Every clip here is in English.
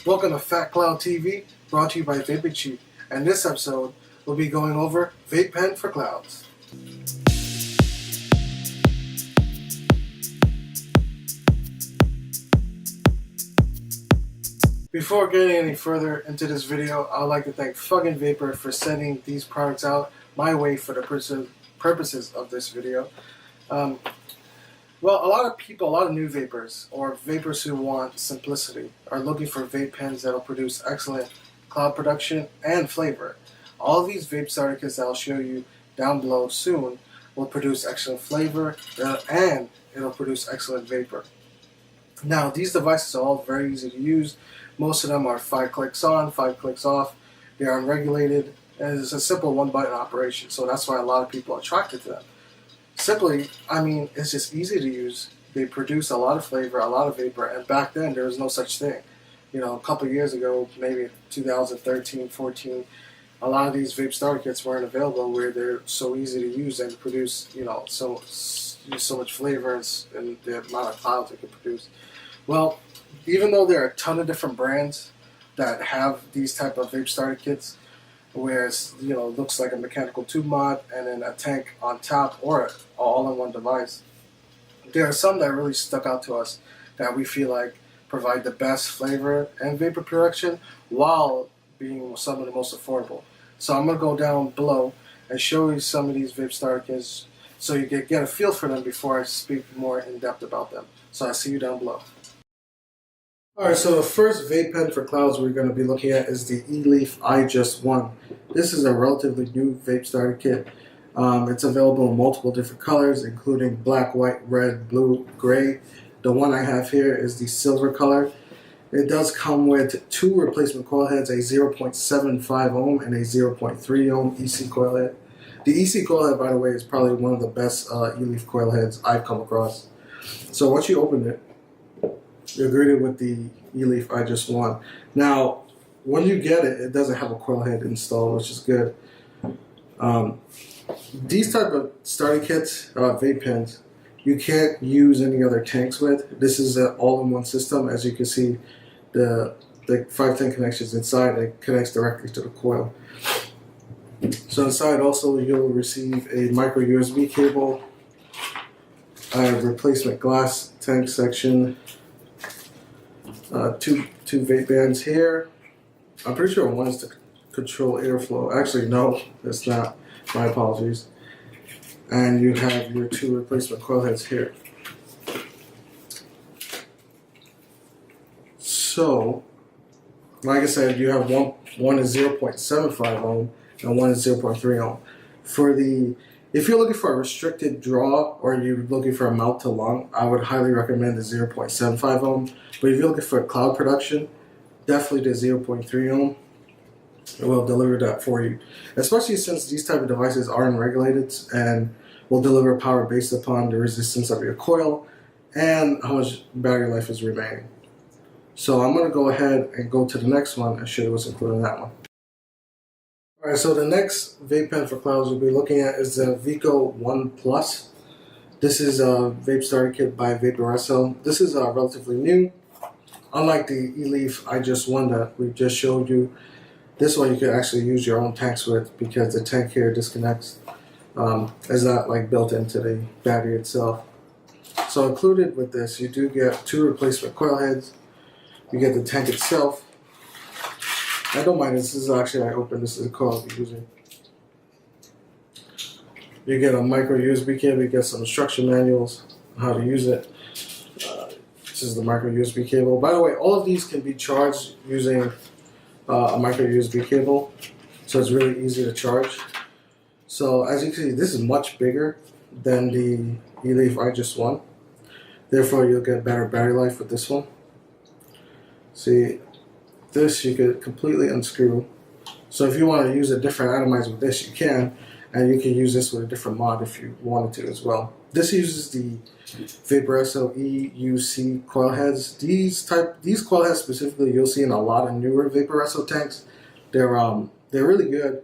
Welcome to Fat Cloud TV, brought to you by Vaping, and this episode we'll be going over Vape Pen for Clouds. Before getting any further into this video, I'd like to thank Fuggin Vapor for sending these products out my way for the purposes of this video. Well, a lot of people, a lot of new vapors, or vapors who want simplicity, are looking for vape pens that will produce excellent cloud production and flavor. All of these vape starter kits that I'll show you down below soon will produce excellent flavor and it'll produce excellent vapor. Now, these devices are all very easy to use. Most of them are 5 clicks on, 5 clicks off. They are unregulated, and it's a simple one-button operation, so that's why a lot of people are attracted to them. Simply, I mean, it's just easy to use. They produce a lot of flavor, a lot of vapor, and back then there was no such thing. You know, a couple years ago, maybe 2013, 14, a lot of these vape starter kits weren't available where they're so easy to use and produce, you know, so much flavor and the amount of clouds it can produce. Well, even though there are a ton of different brands that have these type of vape starter kits, where it's, you know, looks like a mechanical tube mod and then a tank on top or all-in-one device, there are some that really stuck out to us that we feel like provide the best flavor and vapor production while being some of the most affordable. So I'm going to go down below and show you some of these vape starter kits so you can get a feel for them before I speak more in depth about them. So I'll see you down below. Alright, so the first vape pen for clouds we're going to be looking at is the Eleaf iJust 1. This is a relatively new vape starter kit. It's available in multiple different colors, including black, white, red, blue, gray. The one I have here is the silver color. It does come with 2 replacement coil heads, a 0.75 ohm and a 0.3 ohm EUC Coil Head. The EUC Coil Head, by the way, is probably one of the best Eleaf coil heads I've come across. So once you open it, you're greeted with the Eleaf iJust 1. Now, when you get it, it doesn't have a coil head installed, which is good. These type of starter kits, vape pens, you can't use any other tanks with. This is an all-in-one system. As you can see, the 510 connections inside, it connects directly to the coil. So inside also you'll receive a micro USB cable, a replacement glass tank section, two vape bands here. I'm pretty sure one is to control airflow. Actually, no, that's not. My apologies. And you have your 2 replacement coil heads here. So, like I said, you have one is 0.75 ohm and one is 0.3 ohm. If you're looking for a restricted draw or you're looking for a mouth to lung, I would highly recommend the 0.75 ohm. But if you're looking for cloud production, definitely the 0.3 ohm. It will deliver that for you. Especially since these type of devices are unregulated and will deliver power based upon the resistance of your coil and how much battery life is remaining. So I'm going to go ahead and go to the next one and show you what's included in that one. Alright, so the next vape pen for clouds we'll be looking at is the Veco 1 Plus. This is a vape starter kit by Vaporesso. This is relatively new. Unlike the Eleaf iJust 1 that we just showed you, this one you can actually use your own tanks with because the tank here disconnects. It's not like built into the battery itself. So included with this, you do get 2 replacement coil heads. You get the tank itself. I don't mind this is actually, I opened this is a coil I'll be using. You get a micro USB cable, you get some instruction manuals on how to use it. This is the micro USB cable. By the way, all of these can be charged using a micro USB cable, so it's really easy to charge. So as you can see, this is much bigger than the Eleaf iJust 1. Therefore, you'll get better battery life with this one. See, this you could completely unscrew. So if you want to use a different atomizer with this, you can, and you can use this with a different mod if you wanted to as well. This uses the Vaporesso EUC Coil Heads. These coil heads specifically, you'll see in a lot of newer Vaporesso tanks. They're really good,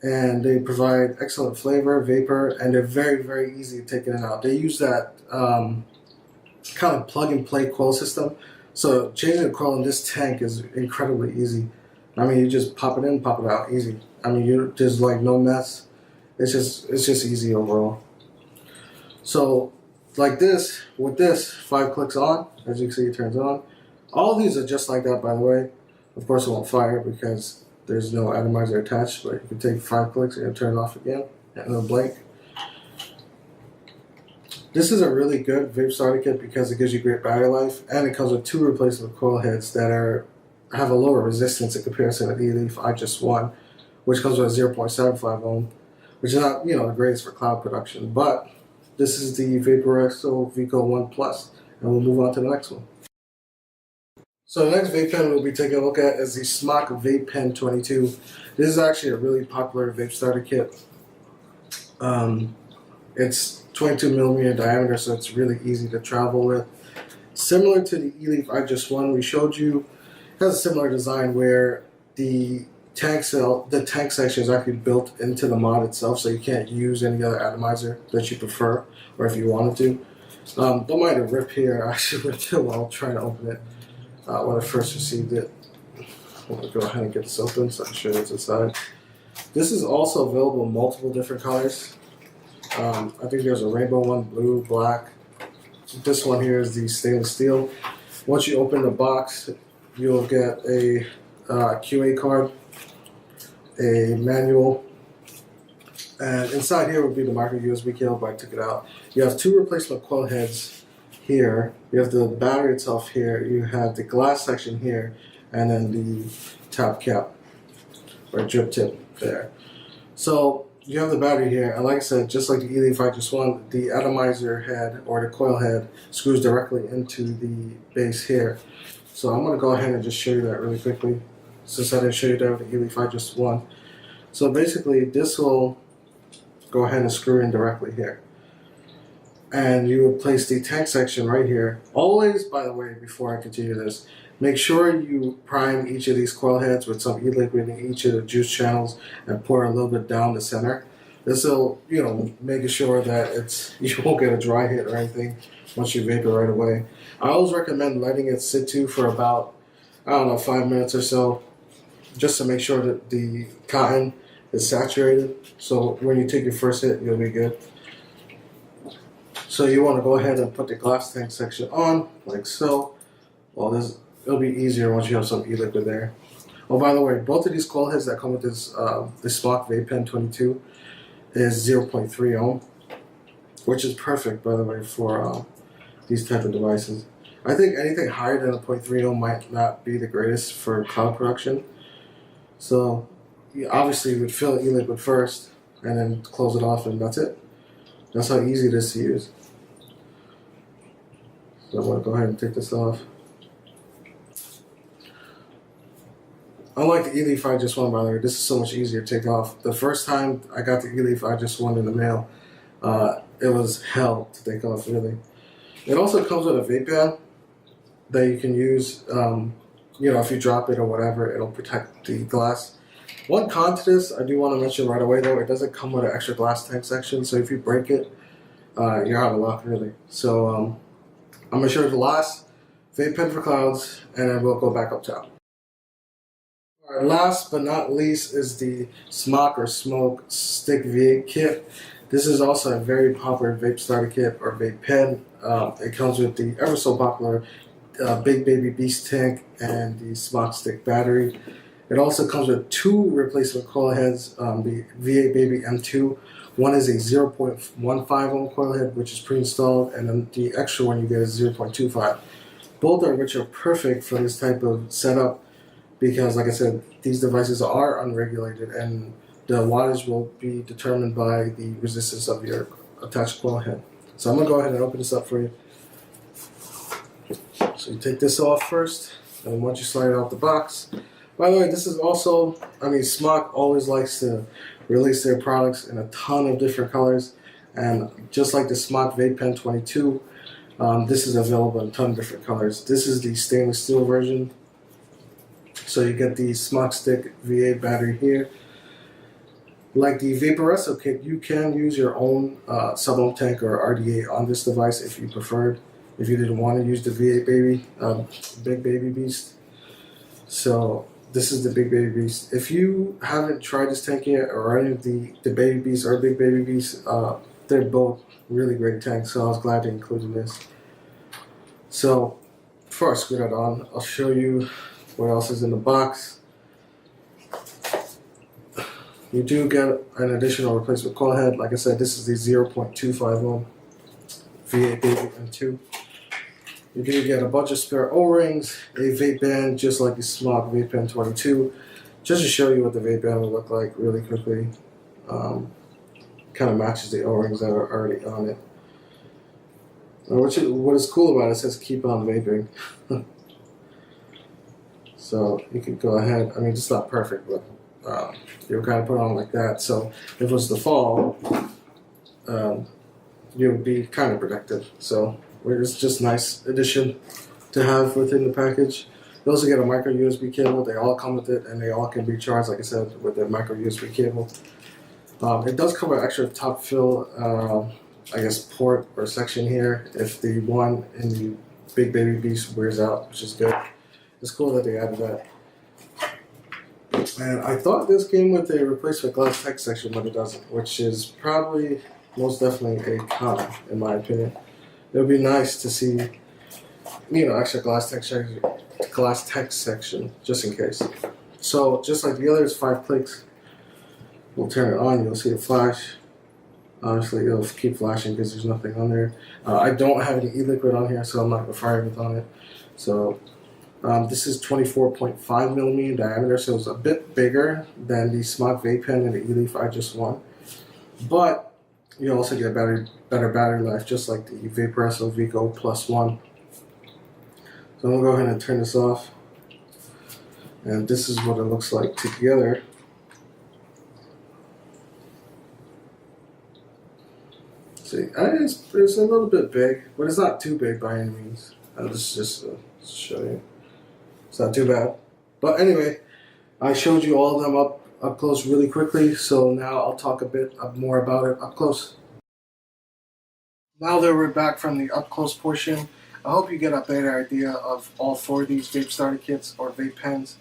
and they provide excellent flavor, vapor, and they're very, very easy to take in and out. They use that kind of plug and play coil system So changing the coil in this tank is incredibly easy. I mean, you just pop it in, pop it out, easy. I mean, there's like no mess. It's just easy overall. So like this, with this, 5 clicks on, as you can see it turns on. All of these are just like that, by the way. Of course it won't fire because there's no atomizer attached, but you can take 5 clicks and turn it off again, and it'll blink. This is a really good vape starter kit because it gives you great battery life, and it comes with 2 replacement coil heads that have a lower resistance in comparison to the Eleaf iJust 1, which comes with a 0.75 ohm, which is not, you know, the greatest for cloud production, but this is the Vaporesso Veco 1 Plus, and we'll move on to the next one. So the next vape pen we'll be taking a look at is the Smok Vape Pen 22. This is actually a really popular vape starter kit. It's 22 millimeter diameter, so it's really easy to travel with. Similar to the Eleaf iJust 1 we showed you, it has a similar design where the tank section is actually built into the mod itself, so you can't use any other atomizer that you prefer, or if you wanted to. Don't mind a rip here. I actually ripped it while trying to open it when I first received it. I'm going to go ahead and get this open so I can show you what's inside. This is also available in multiple different colors. I think there's a rainbow one, blue, black. This one here is the stainless steel. Once you open the box, you'll get a QA card, a manual, and inside here would be the micro USB cable, but I took it out. You have 2 replacement coil heads here. You have the battery itself here. You have the glass section here, and then the top cap or drip tip there. So you have the battery here, and like I said, just like the Eleaf iJust 1, the atomizer head or the coil head screws directly into the base here. So I'm going to go ahead and just show you that really quickly, since I didn't show you that with the Eleaf iJust 1. So basically, this will go ahead and screw in directly here. And you will place the tank section right here. Always, by the way, before I continue this, make sure you prime each of these coil heads with some E-Liquid in each of the juice channels and pour a little bit down the center. This will, you know, making sure that you won't get a dry hit or anything once you vape it right away. I always recommend letting it sit to for about, I don't know, 5 minutes or so, just to make sure that the cotton is saturated. So when you take your first hit, you'll be good. So you want to go ahead and put the glass tank section on, like so. Well, it'll be easier once you have some E-Liquid there. Oh, by the way, both of these coil heads that come with this Smok Vape Pen 22 is 0.3 ohm, which is perfect, by the way, for these type of devices. I think anything higher than a 0.3 ohm might not be the greatest for cloud production. So you obviously would fill E-Liquid first and then close it off, and that's it. That's how easy it is to use. So I'm going to go ahead and take this off. Unlike the Eleaf iJust 1, by the way, this is so much easier to take off. The first time I got the Eleaf iJust 1 in the mail, it was hell to take off, really. It also comes with a vape pen that you can use, you know, if you drop it or whatever, it'll protect the glass. One con to this, I do want to mention right away though, it doesn't come with an extra glass tank section, so if you break it, you're out of luck, really. So I'm going to show you the last Vape Pen for Clouds, and then we'll go back up top. Alright, last but not least is the Smok Stick V8 Kit. This is also a very popular vape starter kit or vape pen. It comes with the ever so popular Big Baby Beast tank and the Smok Stick battery. It also comes with 2 replacement coil heads, the V8 Baby M2. One is a 0.15 ohm coil head, which is pre-installed, and then the extra one you get is 0.25. Both of which are perfect for this type of setup because, like I said, these devices are unregulated, and the wattage will be determined by the resistance of your attached coil head. So I'm going to go ahead and open this up for you. So you take this off first, and once you slide it out the box. By the way, this is also, Smok always likes to release their products in a ton of different colors, and just like the Smok Vape Pen 22, this is available in a ton of different colors. This is the stainless steel version, so you get the Smok Stick V8 battery here. Like the Vaporesso kit, you can use your own sub-ohm tank or RDA on this device if you preferred. if you didn't want to use the V8 Big Baby Beast. So this is the Big Baby Beast. If you haven't tried this tank yet, or any of the Baby Beast or Big Baby Beast, they're both really great tanks, so I was glad to include this. So before I screw that on, I'll show you what else is in the box. You do get an additional replacement coil head. Like I said, this is the 0.25 ohm V8 Baby M2. You do get a bunch of spare O-rings, a vape band just like the Smok Vape Pen 22, just to show you what the vape band will look like really quickly. Kind of matches the O-rings that are already on it. What is cool about it, it says keep on vaping. So you could go ahead, I mean it's not perfect, but you'll kind of put it on like that. So if it was the fall, you would be kind of protected. So it's just a nice addition to have within the package. You also get a micro USB cable. They all come with it, and they all can be charged, like I said, with the micro USB cable. It does come with extra top fill, I guess, port or section here if the one in the Big Baby Beast wears out, which is good. It's cool that they added that. And I thought this came with a replacement glass tech section, but it doesn't, which is probably most definitely a con, in my opinion. It would be nice to see, you know, extra glass tech section, just in case. So just like the others, 5 clicks. We'll turn it on. You'll see it flash. Obviously, it'll keep flashing because there's nothing on there. I don't have any E-Liquid on here, so I'm not going to fire it on it. So this is 24.5 millimeter in diameter, so it's a bit bigger than the Smok Vape Pen and the Eleaf iJust one. But you also get better battery life, just like the Vaporesso Veco +1. So I'm going to go ahead and turn this off. And this is what it looks like together. See, it's a little bit big, but it's not too big by any means. I'll just show you. It's not too bad. But anyway, I showed you all of them up close really quickly, so now I'll talk a bit more about it up close. Now that we're back from the up close portion, I hope you get a better idea of all 4 of these vape starter kits or vape pens.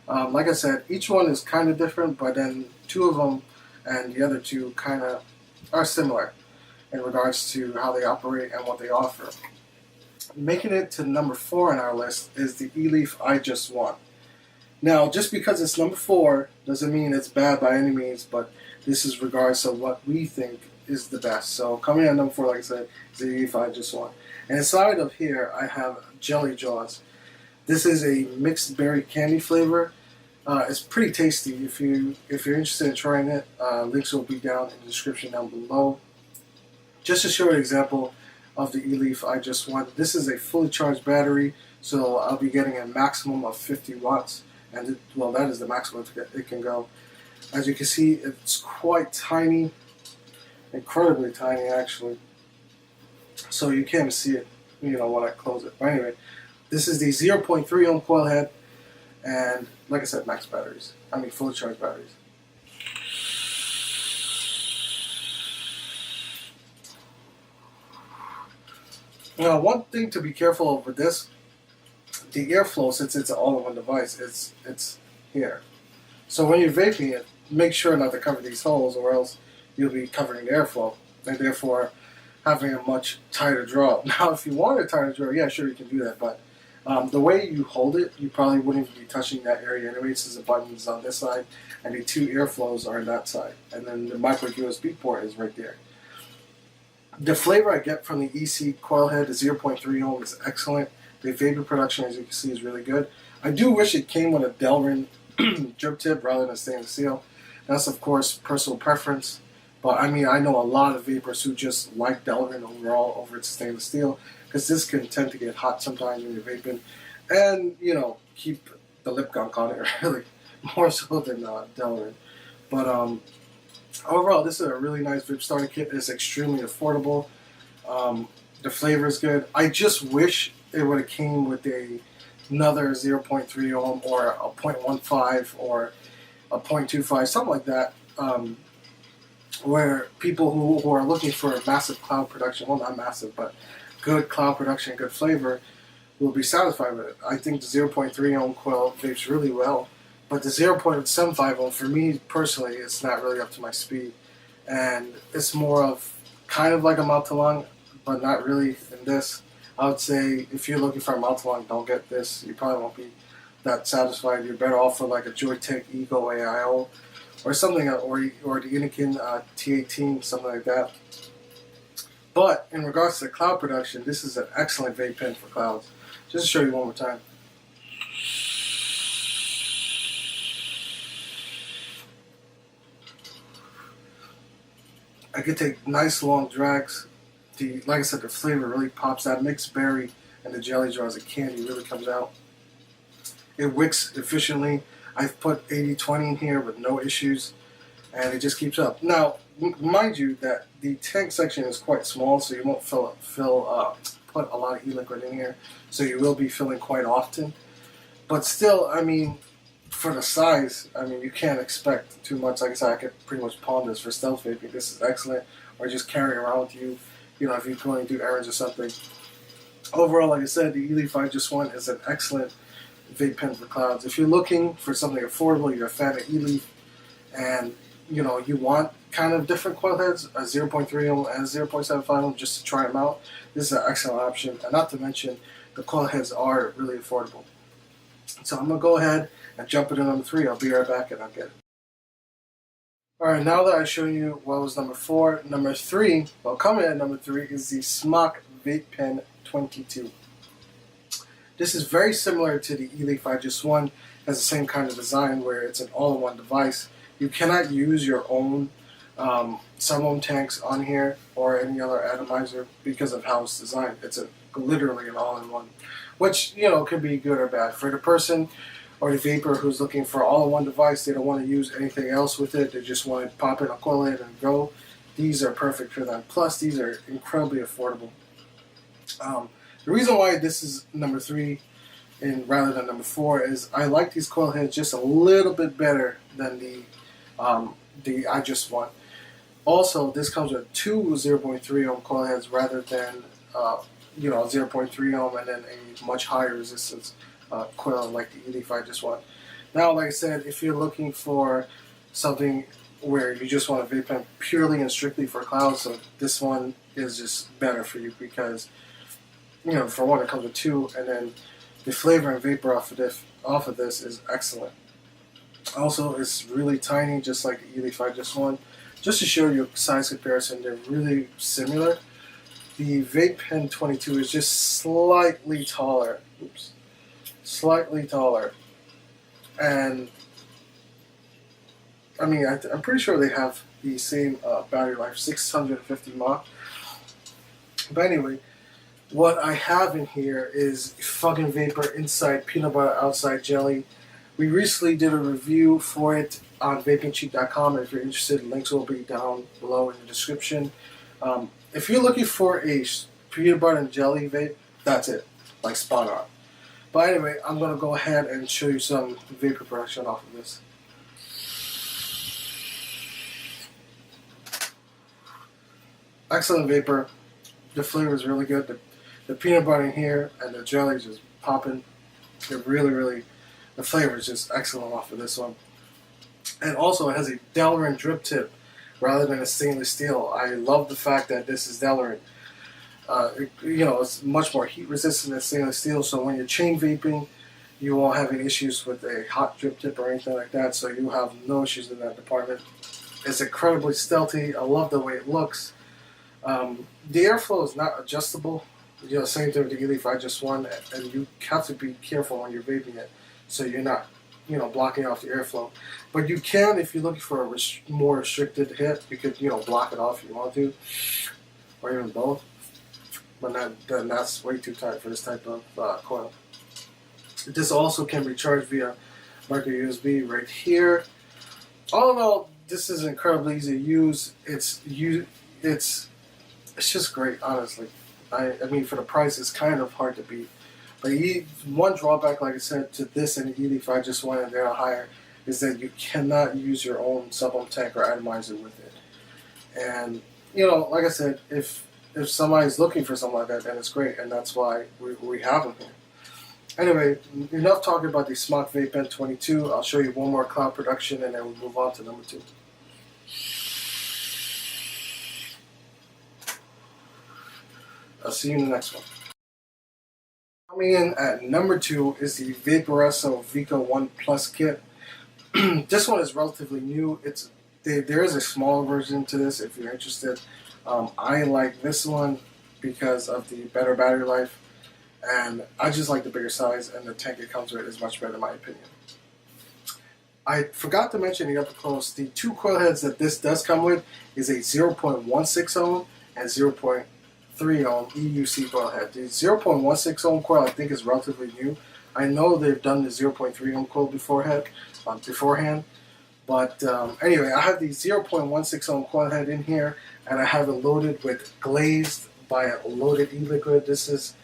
Like I said, each one is kind of different, but then 2 of them and the other 2 kind of are similar in regards to how they operate and what they offer. Making it to number 4 on our list is the Eleaf iJust one. Now, just because it's number 4 doesn't mean it's bad by any means, but this is regards to what we think is the best. So coming in at number 4, like I said, is the Eleaf iJust one. And inside of here, I have Jelly Jaws. This is a mixed berry candy flavor. It's pretty tasty. If you're interested in trying it, links will be down in the description down below. Just to show you an example of the Eleaf iJust one, this is a fully charged battery, so I'll be getting a maximum of 50 watts, and well, that is the maximum it can go. As you can see, it's quite tiny, incredibly tiny actually, so you can't see it, you know, when I close it. But anyway, this is the 0.3 ohm coil head, and like I said, fully charged batteries. Now, one thing to be careful of with this, the airflow, since it's an all-in-one device, it's here. So when you're vaping it, make sure not to cover these holes, or else you'll be covering the airflow, and therefore having a much tighter draw. Now, if you want a tighter draw, yeah, sure, you can do that, but the way you hold it, you probably wouldn't be touching that area anyway, since the button is on this side, and the 2 airflows are on that side, and then the micro USB port is right there. The flavor I get from the EUC Coil Head, the 0.3 ohm, is excellent. The vapor production, as you can see, is really good. I do wish it came with a Delrin drip tip rather than stainless steel. That's, of course, personal preference. But, I mean, I know a lot of vapors who just like Delrin overall over its stainless steel, because this can tend to get hot sometimes when you're vaping. And, you know, keep the lip gunk on it, really, more so than Delrin. But, overall, this is a really nice vape starter kit. It's extremely affordable. The flavor is good. I just wish it would have came with another 0.3 ohm or a 0.15 or a 0.25, something like that, where people who are looking for a massive cloud production, well, not massive, but good cloud production, good flavor, will be satisfied with it. I think the 0.3 ohm coil vapes really well, but the 0.75 ohm, for me personally, it's not really up to my speed. And it's more of kind of like a mouth to lung, but not really in this. I would say if you're looking for a mouth to lung, don't get this. You probably won't be that satisfied. You're better off with like a Joyetech Ego AIO or something, or the Innokin T18, something like that. But in regards to cloud production, this is an excellent vape pen for clouds. Just to show you one more time. I could take nice long drags. Like I said, the flavor really pops. That mixed berry and the jelly jars of candy really comes out. It wicks efficiently. I've put 80-20 in here with no issues, and it just keeps up. Now, mind you that the tank section is quite small, so you won't put a lot of E-Liquid in here, so you will be filling quite often. But still, I mean, for the size, I mean, you can't expect too much. Like I said, I could pretty much pawn this for stealth vaping. This is excellent, or just carry around with you, you know, if you're going to do errands or something. Overall, like I said, the Eleaf iJust is an excellent vape pen for clouds. If you're looking for something affordable, you're a fan of Eleaf, and you know you want kind of different coil heads, a 0.3 ohm and 0.75 ohm, just to try them out, this is an excellent option. And not to mention, the coil heads are really affordable. So I'm gonna go ahead and jump into number 3. I'll be right back and I'll get it. Alright, now that I show you what was number 4, number 3, well, coming at number 3 is the Smok Vape Pen 22. This is very similar to the Eleaf iJust, has the same kind of design where it's an all-in-one device. You cannot use your own sub-ohm tanks on here or any other atomizer because of how it's designed. It's literally an all-in-one, which, you know, could be good or bad. For the person or the vapor who's looking for all-in-one device, they don't want to use anything else with it, they just want to pop in a coil head and go, these are perfect for them. Plus, these are incredibly affordable. The reason why this is number 3 rather than number 4 is I like these coil heads just a little bit better than the iJust. Also, this comes with 2 0.3 ohm coil heads rather than 0.3 ohm and then a much higher resistance coil like the Eleaf iJust. Now, like I said, if you're looking for something where you just want a vape pen purely and strictly for clouds, so this one is just better for you because, you know, for one, it comes with 2, and then the flavor and vapor off of this is excellent. Also, it's really tiny, just like the Eleaf iJust. Just to show you a size comparison, they're really similar. The Vape Pen 22 is just slightly taller. Oops. Slightly taller. And, I mean, I'm pretty sure they have the same battery life, 650 mAh. But anyway, what I have in here is Fuggin Vapor inside peanut butter, outside jelly. We recently did a review for it on vapingcheap.com, and if you're interested, links will be down below in the description. If you're looking for a peanut butter and jelly vape, that's it, like spot on. But anyway, I'm going to go ahead and show you some vapor production off of this. Excellent vapor. The flavor is really good. The peanut butter in here and the jelly is just popping. They're really, the flavor is just excellent off of this one. And also it has a Delrin drip tip rather than a stainless steel. I love the fact that this is Delrin. It's much more heat resistant than stainless steel, so when you're chain vaping, you won't have any issues with a hot drip tip or anything like that, so you have no issues in that department. It's incredibly stealthy. I love the way it looks. The airflow is not adjustable. Same thing with the Eleaf iJust, and you have to be careful when you're vaping it, so you're not, blocking off the airflow. But you can, if you're looking for a more restricted hit, you could, block it off if you want to, or even both. But then that's way too tight for this type of coil. This also can be charged via micro USB right here. All in all, this is incredibly easy to use. It's just great, honestly. I mean, for the price, it's kind of hard to beat. But one drawback, like I said, to this and the Eleaf iJust and they're higher, is that you cannot use your own sub-ohm tank or atomizer with it. And, like I said, if if somebody's looking for something like that, then it's great, and that's why we have them here. Anyway, enough talking about the Smok Vape Pen 22. I'll show you one more cloud production, and then we'll move on to number 2. I'll see you in the next one. Coming in at number 2 is the Vaporesso Veco 1 Plus Kit. This one is relatively new. There is a small version to this if you're interested. I like this one because of the better battery life, and I just like the bigger size, and the tank it comes with is much better in my opinion. I forgot to mention the upper close. The 2 coil heads that this does come with is a 0.16 ohm and 0.3 ohm EUC coil head. The 0.16 ohm coil I think is relatively new. I know they've done the 0.3 ohm coil beforehand, but anyway, I have the 0.16 ohm coil head in here, and I have it loaded with Glazed by a loaded E-Liquid. This is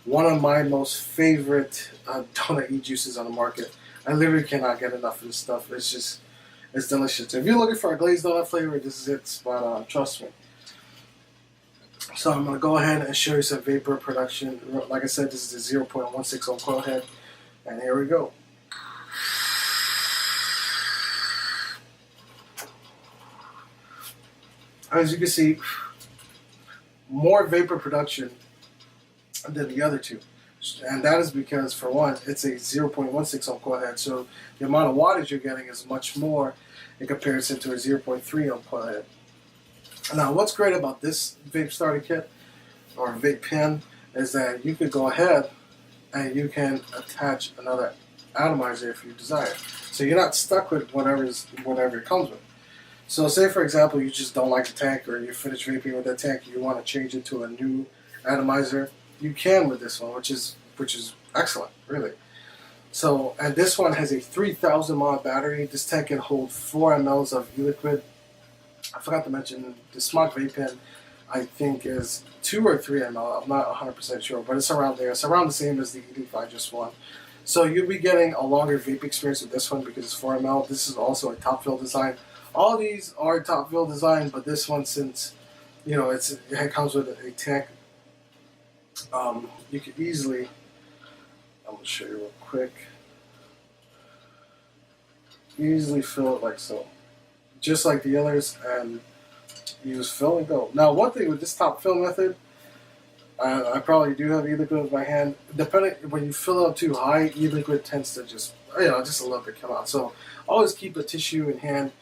one of my most favorite donut e-juices on the market. I literally cannot get enough of this stuff. It's delicious. If you're looking for a glazed donut flavor, this is it. Spot on. Trust me. So I'm going to go ahead and show you some vapor production. Like I said, this is the 0.16 ohm coil head. And here we go. As you can see, more vapor production than the other two. And that is because, for one, it's a 0.16 ohm coil head, so the amount of wattage you're getting is much more in comparison to a 0.3 ohm coil head. Now, what's great about this vape starter kit, or vape pen, is that you could go ahead and you can attach another atomizer if you desire. So you're not stuck with whatever it comes with. So say, for example, you just don't like the tank, or you finish vaping with that tank, you want to change it to a new atomizer, you can with this one, which is excellent, really. So, and this one has a 3,000 mAh battery. This tank can hold 4 mLs of E-Liquid. I forgot to mention the Smok Vape Pen, I think, is 2 or 3 ml. I'm not 100% sure, but it's around there. It's around the same as the Eleaf iJust one. So you'll be getting a longer vape experience with this one because it's 4 ml. This is also a top fill design. All these are top fill design, but this one, since it comes with a tank, you can easily, I'm going to show you real quick, easily fill it like so. Just like the others, and you just fill and go. Now, one thing with this top fill method, I probably do have E-Liquid in my hand. Depending, when you fill it up too high, E-Liquid tends to just a little bit come out. So always keep a tissue in hand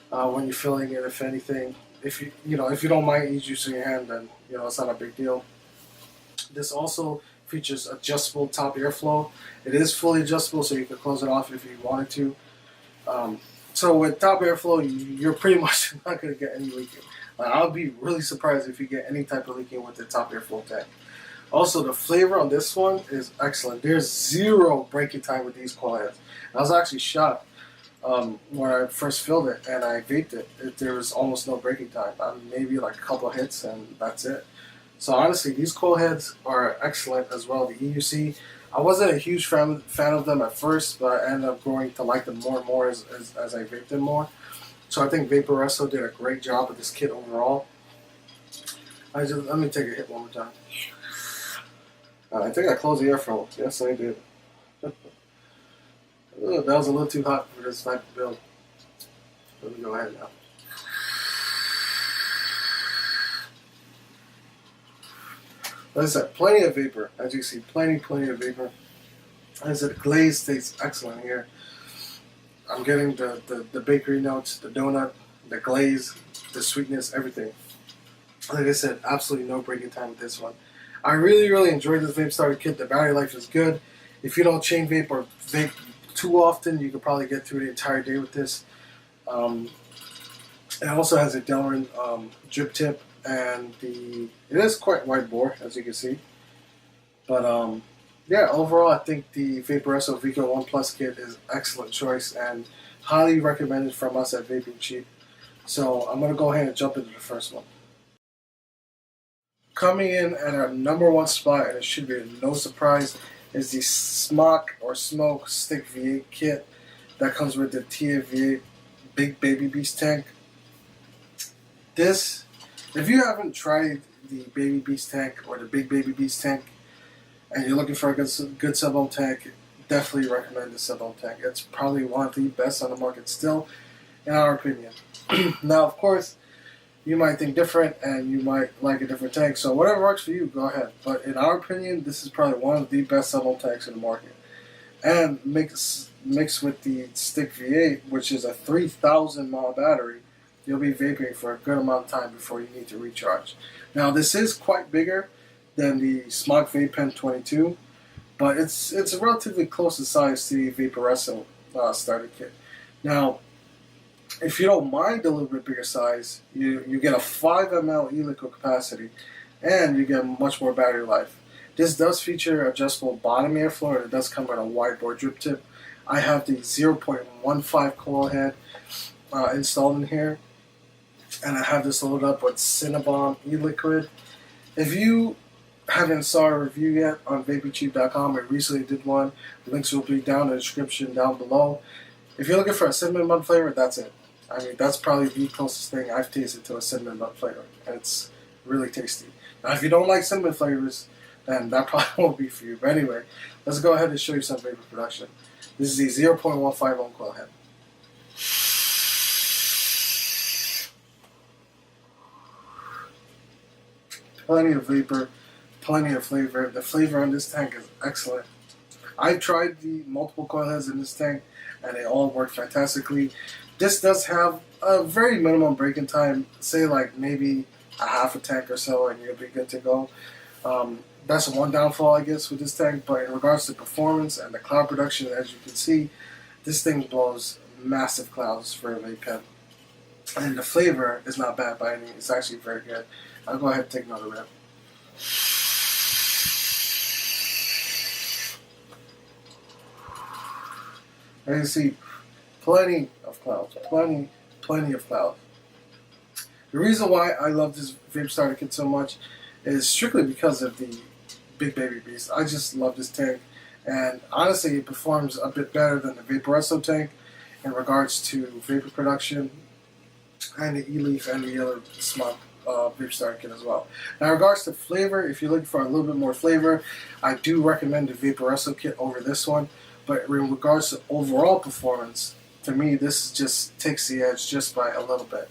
when you're filling it. If anything, if you don't mind e-juice in your hand, then it's not a big deal. This also features adjustable top airflow. It is fully adjustable, so you can close it off if you wanted to. So with top airflow, you're pretty much not going to get any leaking. I'll be really surprised if you get any type of leaking with the top airflow tank. Also, the flavor on this one is excellent. There's zero breaking time with these coil heads. I was actually shocked when I first filled it and I vaped it. There was almost no breaking time. Maybe like a couple of hits and that's it. So honestly, these coil heads are excellent as well. The EUC, I wasn't a huge fan of them at first, but I ended up growing to like them more and more as I vaped them more. So I think Vaporesso did a great job with this kit overall. Let me take a hit one more time. I think I closed the airflow. Yes, I did. That was a little too hot for this type of build. Let me go ahead now. Like I said, plenty of vapor. As you see, plenty of vapor. As I said, glaze tastes excellent here. I'm getting the bakery notes, the donut, the glaze, the sweetness, everything. Like I said, absolutely no breaking time with this one. I really enjoyed this vape starter kit. The battery life is good. If you don't chain vape or vape too often, you could probably get through the entire day with this. It also has a Delrin drip tip, and it is quite wide bore, as you can see. But yeah, overall, I think the Vaporesso Veco 1 Plus kit is an excellent choice and highly recommended from us at Vaping Cheap. So I'm going to go ahead and jump into the first one. Coming in at our #1 spot, and it should be no surprise, is the Smok Stick V8 Kit that comes with the V8 Big Baby Beast tank. This, if you haven't tried the Baby Beast tank or the Big Baby Beast tank, and you're looking for a good sub-ohm tank, definitely recommend the sub-ohm tank. It's probably one of the best on the market still, in our opinion. Now, of course, you might think different and you might like a different tank, so whatever works for you, go ahead. But in our opinion, this is probably one of the best sub-ohm tanks in the market. And mixed with the Stick V8, which is a 3,000 mAh battery, you'll be vaping for a good amount of time before you need to recharge. Now, this is quite bigger than the Smok Vape Pen 22, but it's relatively close in size to the Vaporesso starter kit. Now, if you don't mind a little bit bigger size, you get a 5 ml E-Liquid capacity, and you get much more battery life. This does feature adjustable bottom airflow, and it does come with a wide bore drip tip. I have the 0.15 coil head installed in here, and I have this loaded up with Cinnabomb E-Liquid. If you haven't saw a review yet on VapingCheap.com, I recently did one. The links will be down in the description down below. If you're looking for a cinnamon bun flavor, that's it. I mean, that's probably the closest thing I've tasted to a cinnamon bun flavor, and it's really tasty. Now, if you don't like cinnamon flavors, then that probably won't be for you. But anyway, let's go ahead and show you some vapor production. This is the 0.15 ohm coil head. Plenty of vapor, plenty of flavor. The flavor on this tank is excellent. I've tried the multiple coil heads in this tank, and they all work fantastically. This does have a very minimum break-in time, say like maybe a half a tank or so, and you'll be good to go. That's one downfall, I guess, with this tank, but in regards to performance and the cloud production, as you can see, this thing blows massive clouds for a vape pen. And the flavor is not bad by any means. It's actually very good. I'll go ahead and take another rip. As you can see, plenty of clouds. Plenty of clouds. The reason why I love this vape starter kit so much is strictly because of the Big Baby Beast. I just love this tank, and honestly, it performs a bit better than the Vaporesso tank in regards to vapor production, and the Eleaf and the other Smok vape starter kit as well. Now, in regards to flavor, if you're looking for a little bit more flavor, I do recommend the Vaporesso kit over this one. But in regards to overall performance, to me, this just takes the edge just by a little bit.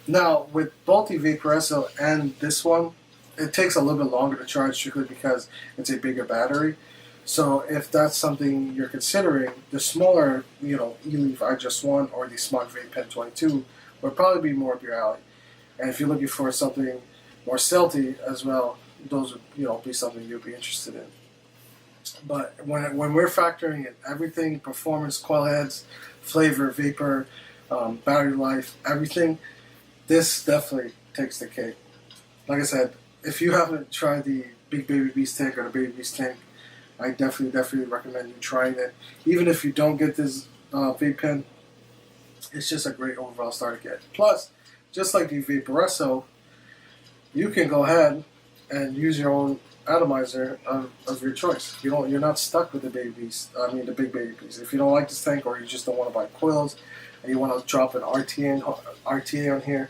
Now, with both the Vaporesso and this one, it takes a little bit longer to charge strictly because it's a bigger battery. So if that's something you're considering, the smaller, Eleaf iJust 1 or the Smok Vape Pen 22 would probably be more up your alley. And if you're looking for something more stealthy as well, those would be something you'll be interested in. But when we're factoring in everything, performance, coil heads, flavor, vapor, battery life, everything, this definitely takes the cake. Like I said, if you haven't tried the Big Baby Beast tank or the Baby Beast tank, I definitely recommend you trying it. Even if you don't get this vape pen, it's just a great overall starter kit. Plus, just like the Vaporesso, you can go ahead and use your own atomizer of your choice. You're not stuck with the Big Baby Beast. If you don't like this tank, or you just don't want to buy coils and you want to drop an RTA on here,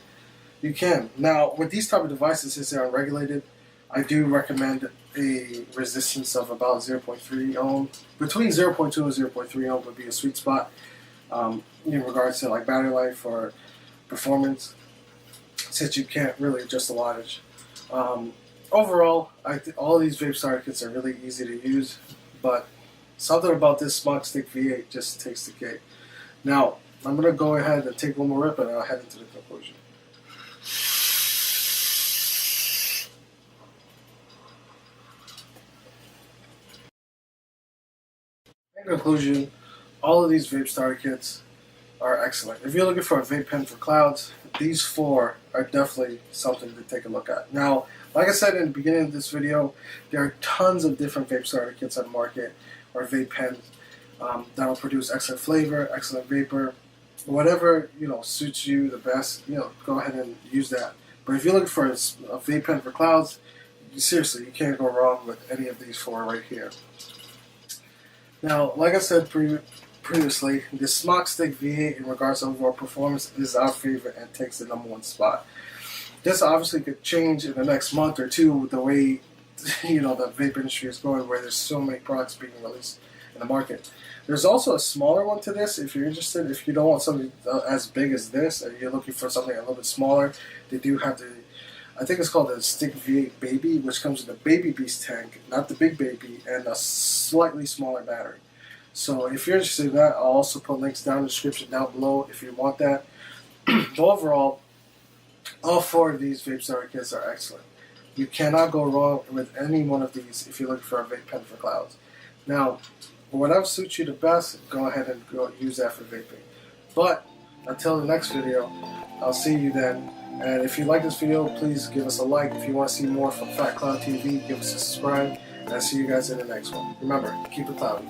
you can. Now, with these type of devices, since they're unregulated, I do recommend a resistance of about 0.3 ohm. Between 0.2 and 0.3 ohm would be a sweet spot in regards to like battery life or performance, since you can't really adjust the wattage. Overall, all these vape starter kits are really easy to use, but something about this Smok Stick V8 just takes the cake. Now, I'm going to go ahead and take one more rip, and I'll head into the conclusion. In conclusion, all of these vape starter kits are excellent. If you're looking for a Vape Pen for Clouds, these four are definitely something to take a look at. Now, like I said in the beginning of this video, there are tons of different vape starter kits on the market, or vape pens, that'll produce excellent flavor, excellent vapor, whatever suits you the best. Go ahead and use that. But if you're looking for a Vape Pen for Clouds, seriously, you can't go wrong with any of these four right here. Now, like I said previously, the Smok Stick V8 in regards to overall performance is our favorite and takes the #1 spot. This obviously could change in the next month or two with the way the vape industry is going, where there's so many products being released in the market. There's also a smaller one to this if you're interested. If you don't want something as big as this and you're looking for something a little bit smaller, they do have the, I think it's called the Stick V8 Baby, which comes with a baby beast tank, not the big baby, and a slightly smaller battery. So if you're interested in that, I'll also put links down in the description down below if you want that. But overall, all 4 of these vape starter kits are excellent. You cannot go wrong with any one of these if you're looking for a vape pen for clouds. Now, whatever suits you the best, go ahead and go use that for vaping. But until the next video, I'll see you then. And if you like this video, please give us a like. If you want to see more from Fat Cloud TV, give us a subscribe. And I'll see you guys in the next one. Remember, keep it cloudy.